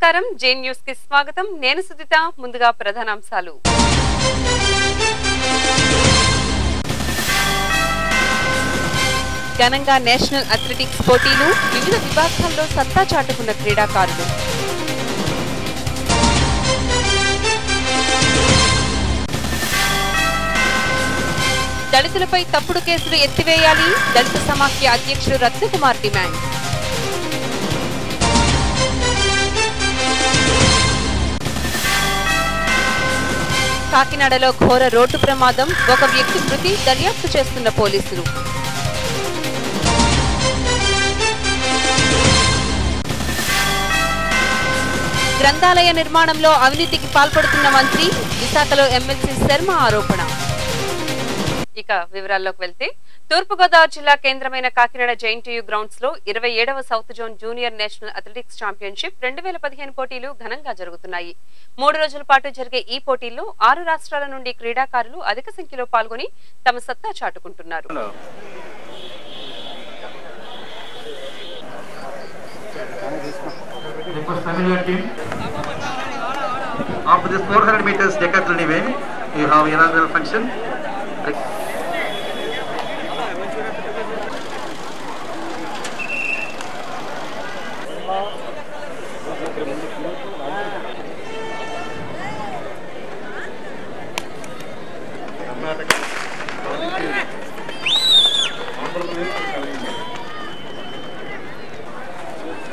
నమస్కారం జే న్యూస్ కి స్వాగతం నేను సుజిత ముందుగా ప్రధానాంశాలు ఘనంగా నేషనల్ అథ్లెటిక్స్ పోటీలు వివిధ విభాగాల్లో సత్తా చాటుకున్న క్రీడాకారులు దళితులపై తప్పుడు కేసులు ఎత్తివేయాలి దళిత సమాఖ్య అధ్యక్షుడు రత్నకుమార్ డిమాండ్ కాకినాడలో ఘోర రోడ్డు ప్రమాదం ఒక వ్యక్తి మృతి దర్యాప్తు చేస్తున్న పోలీసులు గ్రంథాలయ నిర్మాణంలో అవినీతికి పాల్పడుతున్న మంత్రి విశాఖలో ఎమ్మెల్సీ శర్మ ఆరోపణ ఇక వివరాల్లోకి వెళ్తే తూర్పుగోదావరి జిల్లా కేంద్రమైన కాకినాడ జేఎన్టీయూ గ్రౌండ్స్ లో 27వ south zone junior national athletics championship 2015 పోటీలు ఘనంగా జరుగుతున్నాయి 3 రోజుల పాటు జరిగే ఈ పోటీల్లో 6 రాష్ట్రాల నుండి క్రీడాకారులు అధిక సంఖ్యలో పాల్గొని తమ సత్తా చాటుకుంటున్నారు After this 400 meters decathlon event, you have inaugural function.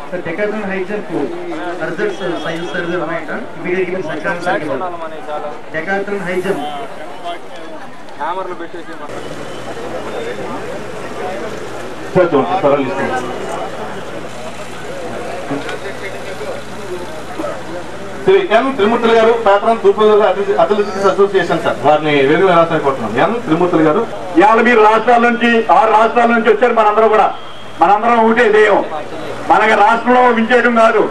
The decathlon high jump results science survey reminder immediately second decathlon high jump hammer lo bettesi Shri ఎన్ త్రిమూర్తులు గారు పేపరం తూర్పుగోదావరి అథ్లెటిక్స్ అసోసియేషన్ సార్ వారిని వేరు రాసానుకుంటున్నాం ఎన్ త్రిమూర్తులు గారు ఇవాళ మీరు రాష్ట్రాల నుంచి 6 రాష్ట్రాల నుంచి వచ్చారు మనందరం ఒకటే ధ్యేయం మనకి రాష్ట్రంలో వించేయడం కాదు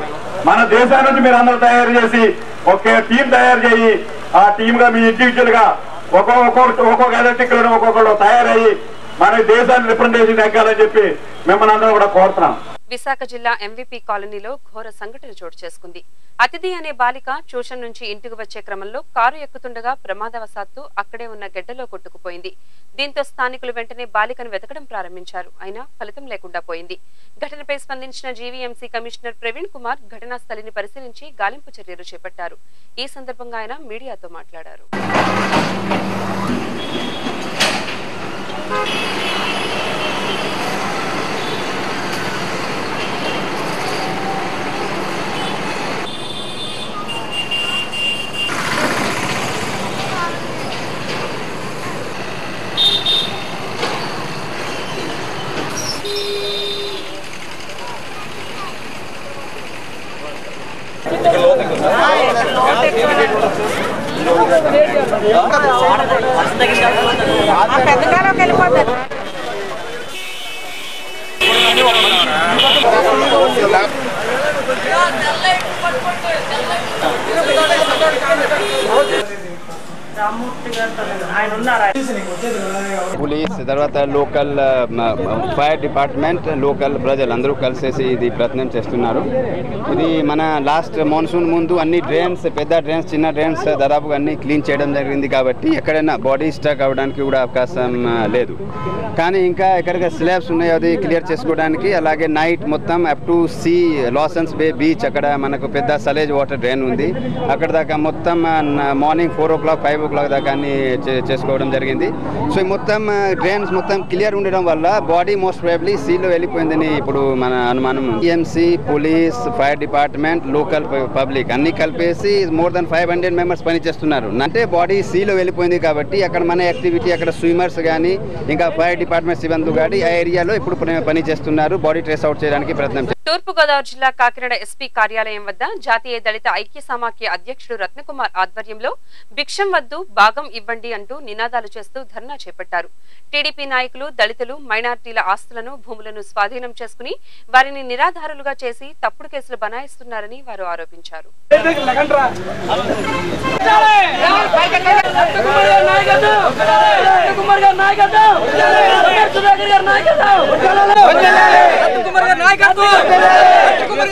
మన దేశాల నుంచి మీరు అందరూ తయారు చేసి ఒక టీం తయారు చేయి ఆ టీమ్ గా మీ ఇండివిజువల్ గా ఒక్కొక్క అథ్లెటిక్ లో ఒక్కొక్కరు తయారయ్యి మన దేశాన్ని రిప్రజెంటేషన్ ఎక్కాలని చెప్పి మిమ్మల్ని అందరూ కూడా కోరుతున్నాం విశాఖ జిల్లా ఎంవీపీ కాలనీలో ఘోర సంఘటన చోటు చేసుకుంది అతిథి అనే బాలిక ట్యూషన్ నుంచి ఇంటికి వచ్చే క్రమంలో కారు ఎక్కుతుండగా ప్రమాదవశాత్తు అక్కడే ఉన్న గెడ్డలో కొట్టుకుపోయింది దీంతో స్థానికులు వెంటనే బాలికను వెతకడం ప్రారంభించారు అయినా ఫలితం లేకుండా పోయింది ఘటనపై స్పందించిన జీవీఎంసీ కమిషనర్ ప్రవీణ్ కుమార్ ఘటనా స్థలిని పరిశీలించి గాలింపు చర్యలు చేపట్టారు ఈ సందర్భంగా ఆయన మీడియాతో మాట్లాడారు పెద్దకాలం వెళ్ళిపోతారు पुलिस తర్వాత లోకల్ ఫైర్ డిపార్ట్మెంట్ లోకల్ ప్రజలు అందరూ కలిసేసి ఇది ప్రయత్నం చేస్తున్నారు ఇది మన లాస్ట్ మాన్సూన్ ముందు అన్ని డ్రైన్స్ పెద్ద డ్రైన్స్ చిన్న డ్రైన్స్ దాదాపుగా అన్ని క్లీన్ చేయడం జరిగింది కాబట్టి ఎక్కడైనా బాడీ స్టక్ అవడానికి కూడా అవకాశం లేదు కానీ ఇంకా ఎక్కడికి స్లాబ్స్ ఉన్నాయో అది క్లియర్ చేసుకోవడానికి అలాగే నైట్ మొత్తం అప్ టు సీ లాసన్స్ బే బీచ్ అక్కడ మనకు పెద్ద సలేజ్ వాటర్ డ్రైన్ ఉంది అక్కడ దాకా మొత్తం మార్నింగ్ 4 o'clock 5 o'clock దాకా అన్ని చేసుకోవడం జరిగింది సో మొత్తం డ్రైన్స్ మొత్తం క్లియర్ ఉండడం వల్ల బాడీ మోస్ట్ ప్రాబబ్లీ సీలో వెళ్ళిపోయిందని ఇప్పుడు మన అనుమానం EMC police fire department local public అన్ని కలిపేసి మోర్ దెన్ 500 మెంబర్స్ పనిచేస్తున్నారు అంటే బాడీ సీలో వెళ్ళిపోయింది కాబట్టి అక్కడ మన యాక్టివిటీ అక్కడ స్విమ్మర్స్ కానీ ఇంకా ఫైర్ డిపార్ట్మెంట్ సిబ్బంది కానీ ఆ ఏరియాలో ఇప్పుడు పని చేస్తున్నారు బాడీ ట్రేస్ అవుట్ చేయడానికి ప్రయత్నం తూర్పుగోదావరి జిల్లా కాకినాడ ఎస్పీ కార్యాలయం వద్ద జాతీయ దళిత ఐక్య సమాఖ్య అధ్యక్షుడు రత్నకుమార్ ఆధ్వర్యంలో భిక్షం వద్దు భాగం ఇవ్వండి అంటూ నినాదాలు చేస్తూ ధర్నా చేపట్టారు టీడీపీ నాయకులు దళితులు మైనారిటీల ఆస్తులను భూములను స్వాధీనం చేసుకుని వారిని నిరాధారులుగా చేసి తప్పుడు కేసులు బనాయిస్తున్నారని వారు ఆరోపించారు నాయకత్వం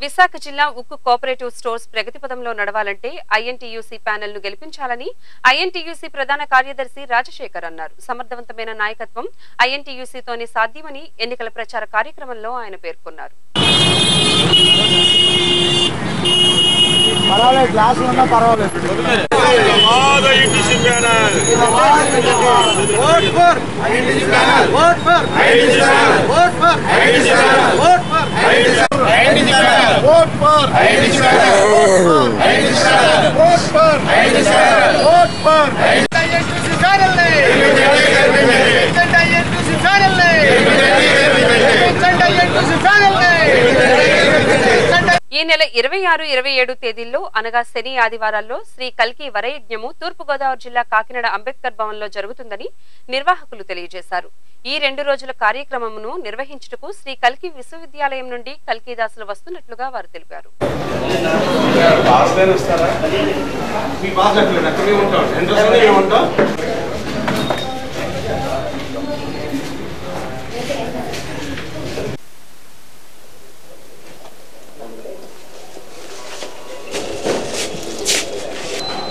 విశాఖ జిల్లా ఉక్కు కోఆపరేటివ్ స్టోర్స్ ప్రగతి పదంలో నడవాలంటే ఐఎన్టీయూసీ ప్యానెల్ ను గెలిపించాలని ఐఎన్టీయూసీ ప్రధాన కార్యదర్శి రాజశేఖర్ అన్నారు. సమర్థవంతమైన నాయకత్వం ఐఎన్టీయూసీతోనే సాధ్యమని ఎన్నికల ప్రచార కార్యక్రమంలో ఆయన పేర్కొన్నారు. ఈ నెల 26, 27 తేదీల్లో అనగా శని ఆదివారాల్లో శ్రీ కల్కి వరయజ్ఞము తూర్పుగోదావరి జిల్లా కాకినాడ అంబేద్కర్ భవన్ లో జరుగుతుందని నిర్వాహకులు తెలియజేశారు. ఈ 2 రోజుల కార్యక్రమమును నిర్వహించుటకు శ్రీ కల్కి విశ్వవిద్యాలయం నుండి కల్కీదాసులు వస్తున్నట్లుగా వారు తెలిపారు.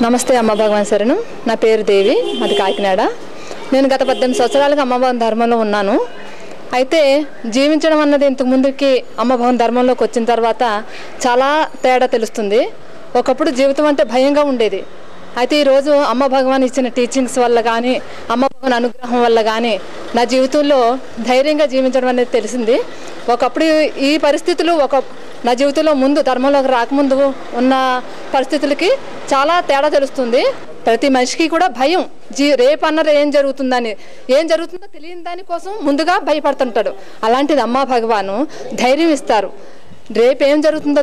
నమస్తే అమ్మ భగవాన్ శరణం. నా పేరు దేవి, అది కాకినాడ. నేను గత 18 సంవత్సరాలుగా అమ్మభవన్ ధర్మంలో ఉన్నాను. అయితే జీవించడం అన్నది ఇంతకు ముందుకి అమ్మభవన్ ధర్మంలోకి వచ్చిన తర్వాత చాలా తేడా తెలుస్తుంది. ఒకప్పుడు జీవితం అంటే భయంగా ఉండేది. అయితే ఈరోజు అమ్మ భగవాన్ ఇచ్చిన టీచింగ్స్ వల్ల కానీ అమ్మ భగవాన్ అనుగ్రహం వల్ల కానీ నా జీవితంలో ధైర్యంగా జీవించడం అనేది తెలిసింది. ఒకప్పుడు ఈ పరిస్థితులు నా జీవితంలో ముందు ధర్మంలోకి రాకముందు ఉన్న పరిస్థితులకి చాలా తేడా తెలుస్తుంది. ప్రతి మనిషికి కూడా భయం, రేపు అన్నది ఏం జరుగుతుందో తెలియని దానికోసం ముందుగా భయపడుతుంటాడు. అలాంటిది అమ్మ భగవాను ధైర్యం ఇస్తారు. రేపు ఏం జరుగుతుందో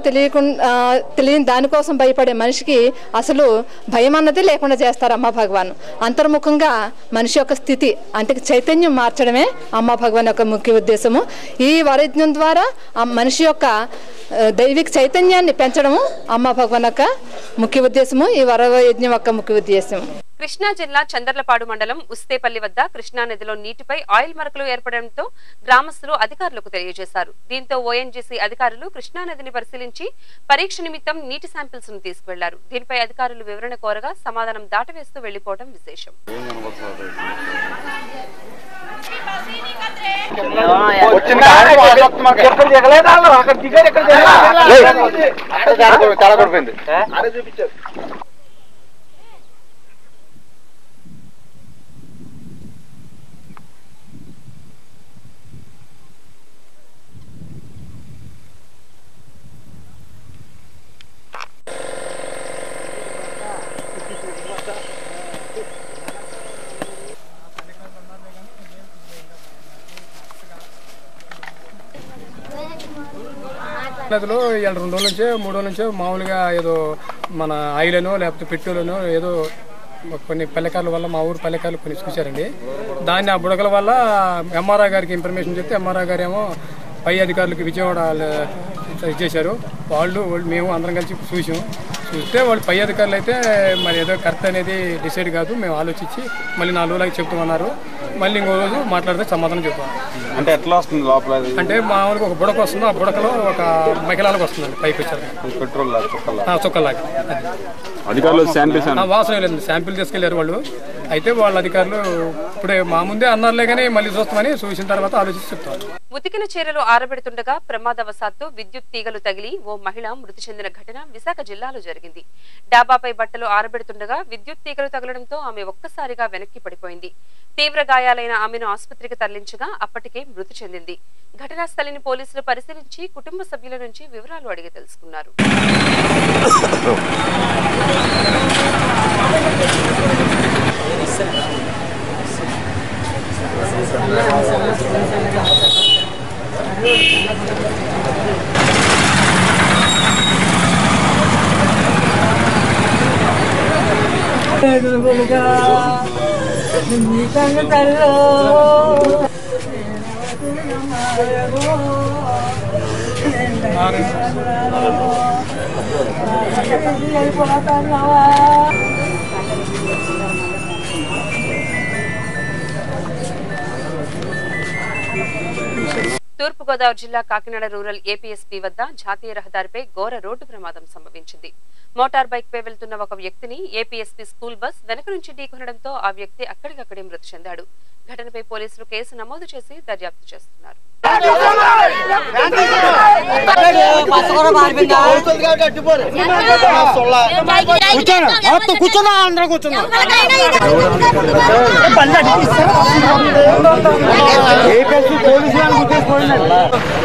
తెలియని దానికోసం భయపడే మనిషికి అసలు భయం అన్నది లేకుండా చేస్తారు అమ్మ భగవాన్. అంతర్ముఖంగా మనిషి యొక్క స్థితి అంటే చైతన్యం మార్చడమే అమ్మ భగవాన్ యొక్క ముఖ్య ఉద్దేశము. ఈ వరయజ్ఞం ద్వారా ఆ మనిషి యొక్క దైవిక చైతన్యాన్ని పెంచడము అమ్మ భగవాన్ యొక్క ముఖ్య ఉద్దేశము. ఈ వరయజ్ఞం యొక్క ముఖ్య ఉద్దేశం. కృష్ణా జిల్లా చందర్లపాడు మండలం ఉస్తేపల్లి వద్ద కృష్ణా నదిలో నీటిపై ఆయిల్ మరకలు ఏర్పడడంతో గ్రామస్తులు అధికారులకు తెలియజేశారు. దీంతో ఓఎన్జీసీ అధికారులు కృష్ణా నదిని పరిశీలించి పరీక్ష నిమిత్తం నీటి శాంపిల్స్ ను తీసుకువెళ్లారు. దీనిపై అధికారులు వివరణ కోరగా సమాధానం దాటవేస్తూ వెళ్లిపోవడం విశేషం. నదిలో 2 రోజుల నుంచో 3 రోజుల నుంచో మామూలుగా ఏదో మన ఆయిలనో లేకపోతే పెట్రోలనో ఏదో కొన్ని పల్లెకారుల వల్ల మా ఊరు పల్లెకారులు కొన్ని చూశారండి. దాన్ని ఆ బుడగల వల్ల ఎంఆర్ఆర్ గారికి ఇన్ఫర్మేషన్ చెప్తే ఎంఆర్ఆర్ గారు ఏమో పై అధికారులకు విజయవాడ ఇచ్చేశారు. వాళ్ళు మేము అందరం కలిసి చూస్తే వాళ్ళు పై అధికారులు అయితే మరి ఏదో కరెక్ట్ అనేది డిసైడ్ కాదు, మేము ఆలోచించి మళ్ళీ 4 రోజులకి చెప్తామన్నారు. మళ్ళీ ఇంకో రోజు మాట్లాడితే సమాధానం చెప్పాలి. అంటే ఎట్లా వస్తుంది లోపల? అంటే మామూలుగా ఒక బుడక వస్తుంది, ఆ బుడకలో ఒక మహిళలకు వస్తుందండి పైకి వచ్చారు పెట్రోల్ చుక్కలాగా. అధికారులు శాంపిల్స్ వాసన లేదు, శాంపిల్ తీసుకెళ్లారు వాళ్ళు. అయితే వాళ్ళ అధికారులు ఇప్పుడే మా ముందే అన్నారులే కానీ మళ్ళీ చూస్తామని చూసిన తర్వాత ఆలోచించి చెప్తారు. ఉతికిన చీరలు ఆరబెడుతుండగా ప్రమాదవశాత్తు విద్యుత్ తీగలు తగిలి ఓ మహిళ మృతి చెందిన ఘటన విశాఖ జిల్లాలో జరిగింది. డాబాపై బట్టలు ఆరబెడుతుండగా విద్యుత్ తీగలు తగలడంతో ఆమె ఒక్కసారిగా వెనక్కి పడిపోయింది. తీవ్ర గాయాలైన ఆమెను ఆసుపత్రికి తరలించగా అప్పటికే మృతి చెందింది. ఘటనా స్థలిని పోలీసులు పరిశీలించి కుటుంబ సభ్యుల నుంచి వివరాలు అడిగి తెలుసుకున్నారు. తూర్పుగోదావరి జిల్లా కాకినాడ రూరల్ ఏపీఎస్పీ వద్ద జాతీయ రహదారిపై ఘోర రోడ్డు ప్రమాదం సంభవించింది. మోటార్ బైక్ పై వెళ్తున్న ఒక వ్యక్తిని ఏపీఎస్పీ స్కూల్ బస్ వెనక నుంచి ఢీకొనడంతో ఆ వ్యక్తి అక్కడికక్కడే మృతి చెందాడు. ఘటనపై పోలీసులు కేసు నమోదు చేసి దర్యాప్తు చేస్తున్నారు.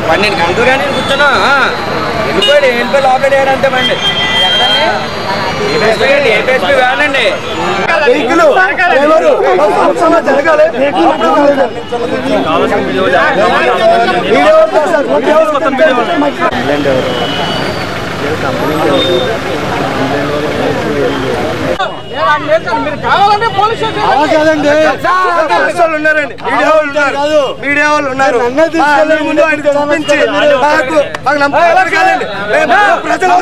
పన్నెండు గంటలు కానీ కూర్చున్నా వెళ్ళిపోయాడు. ఏంటో లోపల అంతే బండి వేనండి మీరు కావాలంటే పోలీసు ఉన్నారండి, మీడియా వాళ్ళు ఉన్నారు. ముందు ఆయన చూపించి మాకు నమ్మకం కాదండి. ప్రజలు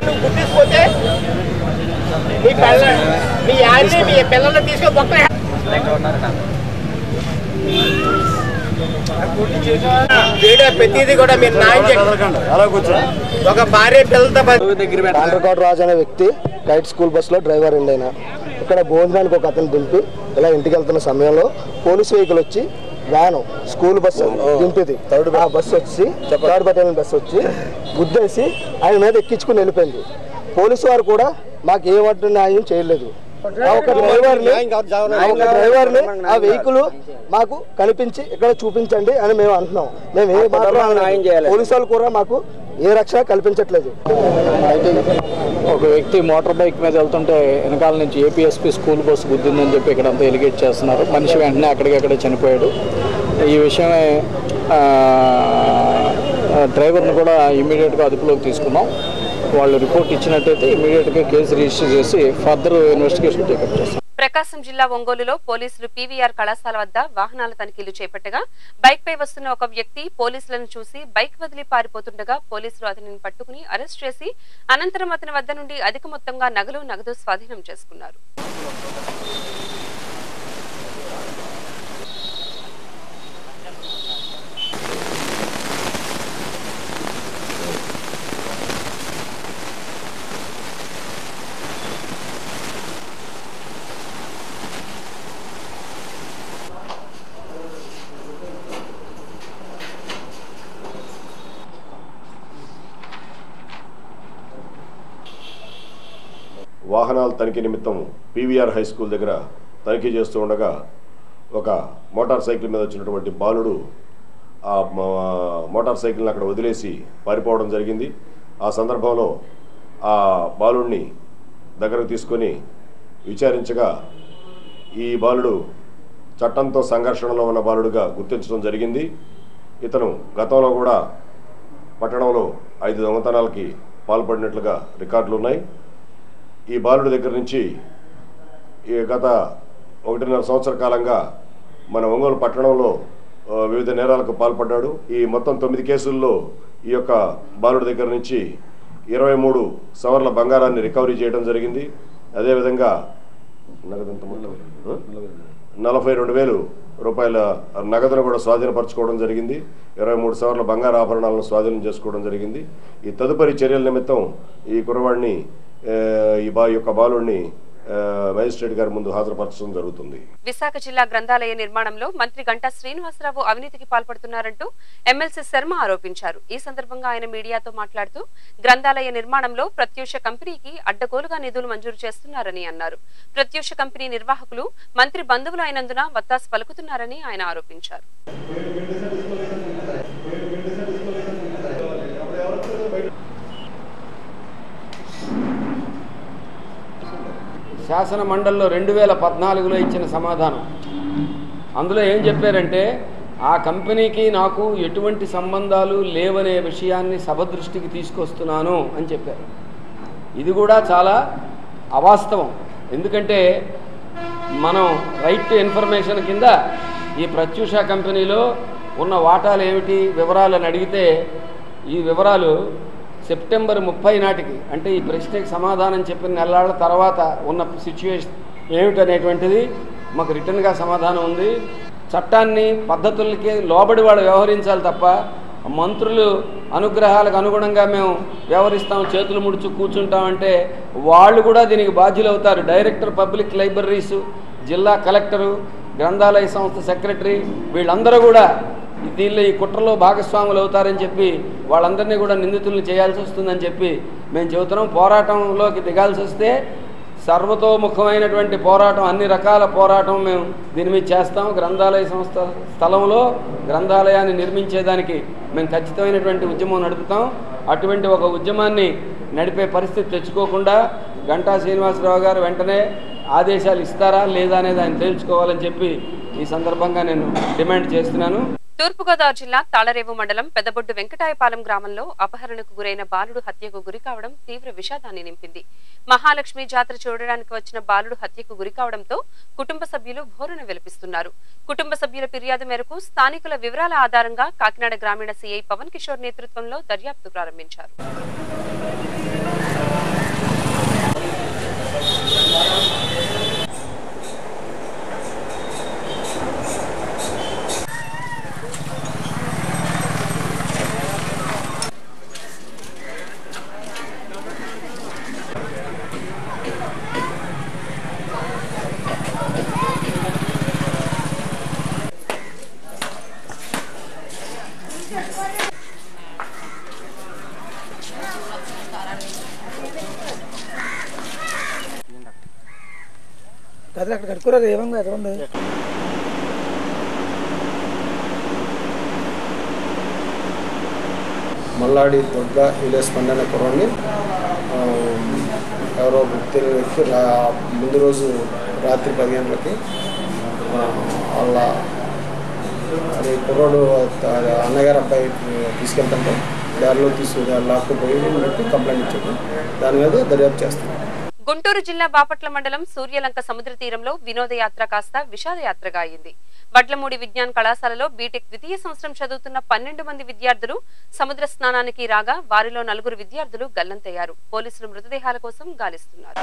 మీ ఆడిని మీ పిల్లల్ని తీసుకొని ప్రతిదీ కూడా మీరు న్యాయం చేయండి. ఒక భార్య పిల్లలతో రాజు అనే వ్యక్తి గైడ్ స్కూల్ బస్ లో డ్రైవర్ అండి. ఆయన ఇక్కడ భోజనానికి ఒక అతను దింపి ఇలా ఇంటికి వెళ్తున్న సమయంలో పోలీస్ వెహికల్ వచ్చి వ్యాను స్కూల్ బస్సు దింపేది ఆ బస్సు వచ్చి థర్డ్ బటాలియన్ బస్సు వచ్చి గుద్దేసి ఆయన మీద ఎక్కించుకుని వెళ్ళిపోయింది. పోలీసు వారు కూడా మాకు ఏ వాటి న్యాయం చేయలేదు. ఒక డ్రైవర్ని ఆ వెహికల్ మాకు కనిపించి ఇక్కడ చూపించండి అని మేము అంటున్నాం. మేము ఏ పోలీసు వాళ్ళు కూడా మాకు ఏ రక్షణ కల్పించట్లేదు. ఒక వ్యక్తి మోటార్ బైక్ మీద వెళ్తుంటే వెనకాల నుంచి ఏపీఎస్పీ స్కూల్ బస్సు గుద్దిందని చెప్పి ఇక్కడంతా ఎలిగేట్ చేస్తున్నారు. మనిషి వెంటనే అక్కడికక్కడే చనిపోయాడు. ఈ విషయమే డ్రైవర్ను కూడా ఇమ్మీడియట్గా అదుపులోకి తీసుకున్నాం. వాళ్ళు రిపోర్ట్ ఇచ్చినట్టయితే ఇమ్మీడియట్గా కేసు రిజిస్టర్ చేసి ఫర్దర్ ఇన్వెస్టిగేషన్ టేకప్ చేస్తాం. ప్రకాశం జిల్లా ఒంగోలులో పోలీసులు పీవీఆర్ కళాశాల వద్ద వాహనాల తనిఖీలు చేపట్టగా బైక్ పై వస్తున్న ఒక వ్యక్తి పోలీసులను చూసి బైక్ వదిలి పారిపోతుండగా పోలీసులు అతనిని పట్టుకుని అరెస్ట్ చేసి అనంతరం అతని వద్ద నుండి అధిక మొత్తంగా నగదు స్వాధీనం చేసుకున్నారు. వాహనాల తనిఖీ నిమిత్తం పీవీఆర్ హై స్కూల్ దగ్గర తనిఖీ చేస్తూ ఉండగా ఒక మోటార్ సైకిల్ మీద వచ్చినటువంటి బాలుడు ఆ మోటార్ సైకిల్ని అక్కడ వదిలేసి పారిపోవడం జరిగింది. ఆ సందర్భంలో ఆ బాలుడిని దగ్గరకు తీసుకొని విచారించగా ఈ బాలుడు చట్టంతో సంఘర్షణలో ఉన్న బాలుడుగా గుర్తించడం జరిగింది. ఇతను గతంలో కూడా పట్టణంలో 5 దొంగతనాలకి పాల్పడినట్లుగా రికార్డులు ఉన్నాయి. ఈ బాలుడి దగ్గర నుంచి గత 1.5 సంవత్సర కాలంగా మన ఒంగోలు పట్టణంలో వివిధ నేరాలకు పాల్పడ్డాడు. ఈ మొత్తం 9 కేసుల్లో ఈ యొక్క బాలుడి దగ్గర నుంచి 23 సవర్ల బంగారాన్ని రికవరీ చేయడం జరిగింది. అదేవిధంగా 42,000 రూపాయల నగదును కూడా స్వాధీనపరచుకోవడం జరిగింది. 23 సవర్ల బంగారు ఆభరణాలను స్వాధీనం చేసుకోవడం జరిగింది. ఈ తదుపరి చర్యల నిమిత్తం ఈ కుర్రవాడిని ఈ యొక్క బాలుడిని మేజిస్ట్రేట్ గారి ముందు హాజరుపరచడం జరుగుతుంది. విశాఖ జిల్లా గ్రంథాలయ నిర్మాణంలో మంత్రి గంటా శ్రీనివాసరావు అవినీతికి పాల్పడుతున్నారంటూ ఎమ్మెల్సీ శర్మ ఆరోపించారు. ఈ సందర్భంగా ఆయన మీడియాతో మాట్లాడుతూ గ్రంథాలయ నిర్మాణంలో ప్రత్యూష కంపెనీకి అడ్డగోలుగా నిధులు మంజూరు చేస్తున్నారని అన్నారు. ప్రత్యూష కంపెనీ నిర్వాహకులు మంత్రి బంధువులు అయినందున వత్తాసు పలుకుతున్నారని ఆయన ఆరోపించారు. శాసన మండలిలో 2014లో ఇచ్చిన సమాధానం. అందులో ఏం చెప్పారంటే ఆ కంపెనీకి నాకు ఎటువంటి సంబంధాలు లేవనే విషయాన్ని సభ దృష్టికి తీసుకొస్తున్నాను అని చెప్పారు. ఇది కూడా చాలా అవాస్తవం. ఎందుకంటే మనం రైట్ టు ఇన్ఫర్మేషన్ కింద ఈ ప్రత్యూష కంపెనీలో ఉన్న వాటాలు ఏమిటి వివరాలను అడిగితే ఈ వివరాలు సెప్టెంబర్ 30 నాటికి అంటే ఈ ప్రశ్నకి సమాధానం చెప్పిన నెలల తర్వాత ఉన్న సిచ్యువేషన్ ఏమిటనేటువంటిది మాకు రిటర్న్గా సమాధానం ఉంది. చట్టాన్ని పద్ధతులకి లోబడి వాళ్ళు వ్యవహరించాలి తప్ప మంత్రులు అనుగ్రహాలకు అనుగుణంగా మేము వ్యవహరిస్తాం చేతులు ముడుచు కూర్చుంటామంటే వాళ్ళు కూడా దీనికి బాధ్యులు అవుతారు. డైరెక్టర్ పబ్లిక్ లైబ్రరీస్, జిల్లా కలెక్టరు, గ్రంథాలయ సంస్థ సెక్రటరీ వీళ్ళందరూ కూడా దీనిలో ఈ కుట్రలో భాగస్వాములు అవుతారని చెప్పి వాళ్ళందరినీ కూడా నిందితులను చేయాల్సి వస్తుందని చెప్పి మేము చెబుతున్నాం. పోరాటంలోకి దిగాల్సి వస్తే సర్వతోముఖమైనటువంటి పోరాటం, అన్ని రకాల పోరాటం మేము దీని మీద చేస్తాం. గ్రంథాలయ సంస్థ స్థలంలో గ్రంథాలయాన్ని నిర్మించేదానికి మేము ఖచ్చితమైనటువంటి ఉద్యమం నడుపుతాం. అటువంటి ఒక ఉద్యమాన్ని నడిపే పరిస్థితి తెచ్చుకోకుండా గంటా శ్రీనివాసరావు గారు వెంటనే ఆదేశాలు ఇస్తారా లేదా అనేది ఆయన తేల్చుకోవాలని చెప్పి ఈ సందర్భంగా నేను డిమాండ్ చేస్తున్నాను. తూర్పుగోదావరి జిల్లా తాళరేవు మండలం పెద్దబొడ్డు వెంకటాయపాలెం గ్రామంలో అపహరణకు గురైన బాలుడు హత్యకు గురి కావడం తీవ్ర విషాదాన్ని నింపింది. మహాలక్ష్మి జాతర చూడడానికి వచ్చిన బాలుడు హత్యకు గురి కావడంతో కుటుంబ సభ్యులు భోరున విలపిస్తున్నారు. కుటుంబ సభ్యుల ఫిర్యాదు మేరకు స్థానికుల వివరాల ఆధారంగా కాకినాడ గ్రామీణ సీఐ పవన్ కిషోర్ నేతృత్వంలో దర్యాప్తు ప్రారంభించారు. అక్కడ కట్టుకోరారు ఏమన్నా ఎక్కడ ఉంది. మల్లాడి దొడ్డ విలేజ్ పండిన కుర్రాన్ని ఎవరో గుర్తిన వ్యక్తి ముందు రోజు రాత్రి 10 గంటలకి వాళ్ళ అది కుర్రాడు అన్నగారు అబ్బాయి తీసుకెళ్తుంటే దారిలో లాక్కుపోయి కంప్లైంట్ ఇచ్చాడు. దాని మీద దర్యాప్తు చేస్తాం. గుంటూరు జిల్లా బాపట్ల మండలం సూర్యలంక సముద్ర తీరంలో వినోదయాత్ర కాస్త విషాదయాత్రగా అయింది. వడ్లమూడి విజ్ఞాన కళాశాలలో బీటెక్ ద్వితీయ సంవత్సరం చదువుతున్న 12 మంది విద్యార్థులు సముద్ర స్నానానికి రాగా వారిలో 4 విద్యార్థులు గల్లంతయ్యారు. పోలీసులు మృతదేహాల కోసం గాలిస్తున్నారు.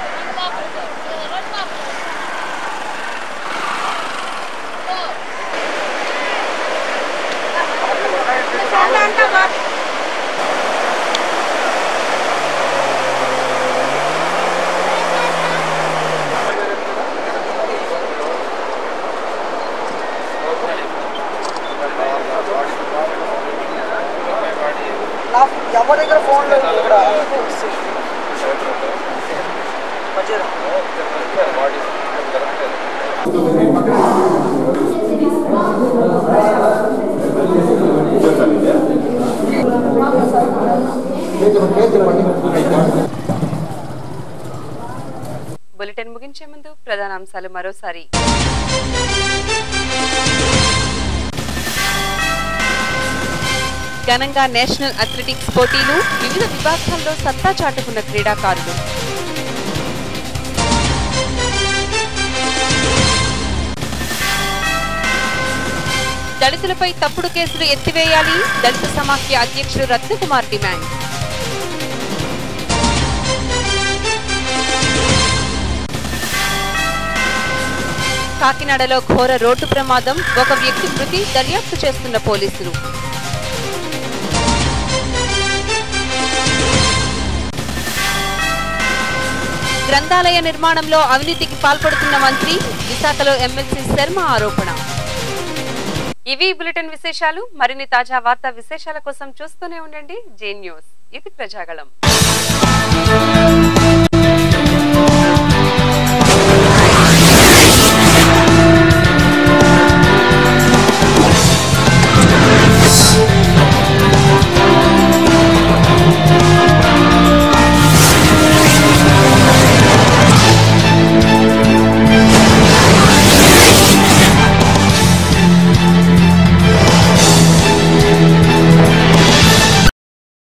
ఎవరి దగ్గర ఫోన్ లేదు ఇక్కడ. బులెటిన్ ముగించే ముందు ప్రధానాంశాలు మరోసారి. ఘనంగా నేషనల్ అథ్లెటిక్స్ పోటీలు, వివిధ విభాగాల్లో సత్తా చాటుకున్న క్రీడాకారులు. దళితులపై తప్పుడు కేసులు ఎత్తివేయాలి, దళిత సమాఖ్య అధ్యక్షుడు రత్నకుమార్ డిమాండ్. కాకినాడలో ఘోర రోడ్డు ప్రమాదం, ఒక వ్యక్తి మృతి, దర్యాప్తు చేస్తున్న పోలీసులు. గ్రంథాలయ నిర్మాణంలో అవినీతికి పాల్పడుతున్న మంత్రి, విశాఖలో ఎమ్మెల్సీ శర్మ ఆరోపణ. ఇవి బులెటిన్ విశేషాలు. మరిన్ని తాజా వార్తా విశేషాల కోసం చూస్తూనే ఉండండి జే న్యూస్. ఇది ప్రజాగళం.